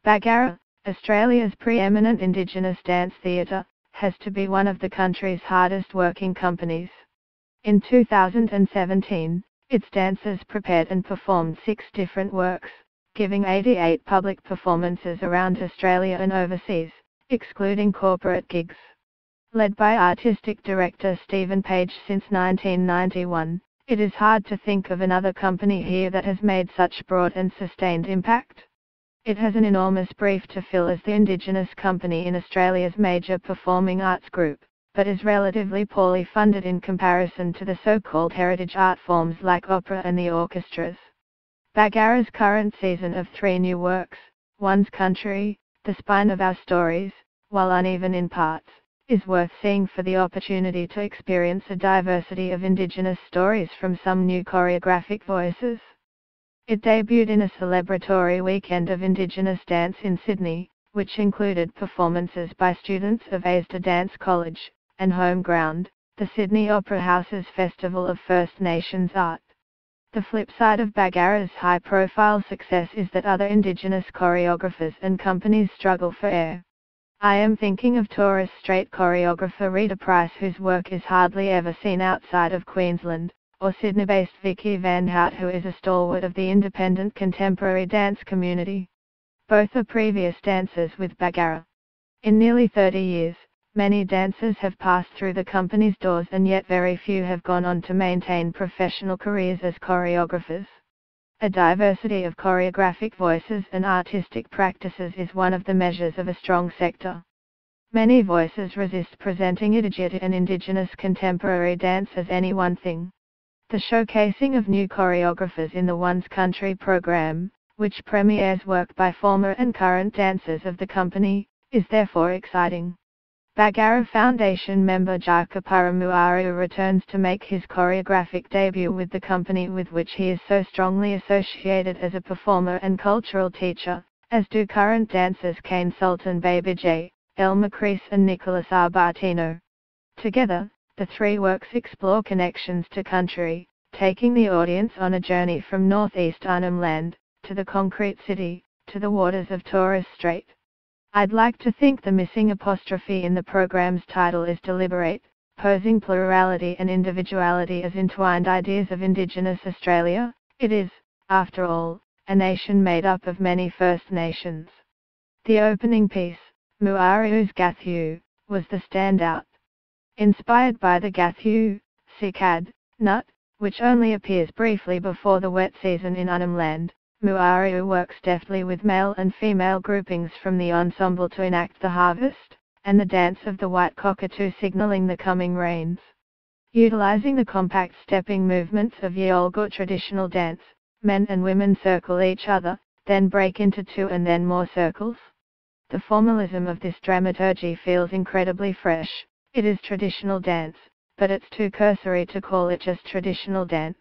Bangarra, Australia's preeminent Indigenous dance theatre, has to be one of the country's hardest working companies. In 2017, its dancers prepared and performed 6 different works, giving 88 public performances around Australia and overseas, excluding corporate gigs. Led by artistic director Stephen Page since 1991, it is hard to think of another company here that has made such broad and sustained impact. It has an enormous brief to fill as the Indigenous company in Australia's major performing arts group, but is relatively poorly funded in comparison to the so-called heritage art forms like opera and the orchestras. Bangarra's current season of 3 new works, One's Country, The Spine of Our Stories, while uneven in parts, is worth seeing for the opportunity to experience a diversity of Indigenous stories from some new choreographic voices. It debuted in a celebratory weekend of Indigenous dance in Sydney, which included performances by students of Asda Dance College, and Home Ground, the Sydney Opera House's Festival of First Nations Art. The flip side of Bangarra's high-profile success is that other Indigenous choreographers and companies struggle for air. I am thinking of Torres Strait choreographer Rita Price, whose work is hardly ever seen outside of Queensland, or Sydney-based Vicky Van Hout, who is a stalwart of the independent contemporary dance community. Both are previous dancers with Bangarra. In nearly 30 years, many dancers have passed through the company's doors, and yet very few have gone on to maintain professional careers as choreographers. A diversity of choreographic voices and artistic practices is one of the measures of a strong sector. Many voices resist presenting idiot and Indigenous contemporary dance as any one thing. The showcasing of new choreographers in the One's Country program, which premieres work by former and current dancers of the company, is therefore exciting. Bangarra Foundation member Jaika Paramuaru returns to make his choreographic debut with the company with which he is so strongly associated as a performer and cultural teacher, as do current dancers Kane Sultan Baby J, Elma Crease and Nicholas Arbatino. Together, the 3 works explore connections to country, taking the audience on a journey from northeast Arnhem Land, to the concrete city, to the waters of Torres Strait. I'd like to think the missing apostrophe in the program's title is deliberate, posing plurality and individuality as entwined ideas of Indigenous Australia. It is, after all, a nation made up of many First Nations. The opening piece, Muaru's Gathu, was the standout. Inspired by the Gathu, cicad, nut, which only appears briefly before the wet season in Arnhem Land, Muaru works deftly with male and female groupings from the ensemble to enact the harvest, and the dance of the white cockatoo signaling the coming rains. Utilizing the compact stepping movements of Yolgut traditional dance, men and women circle each other, then break into 2 and then more circles. The formalism of this dramaturgy feels incredibly fresh. It is traditional dance, but it's too cursory to call it just traditional dance.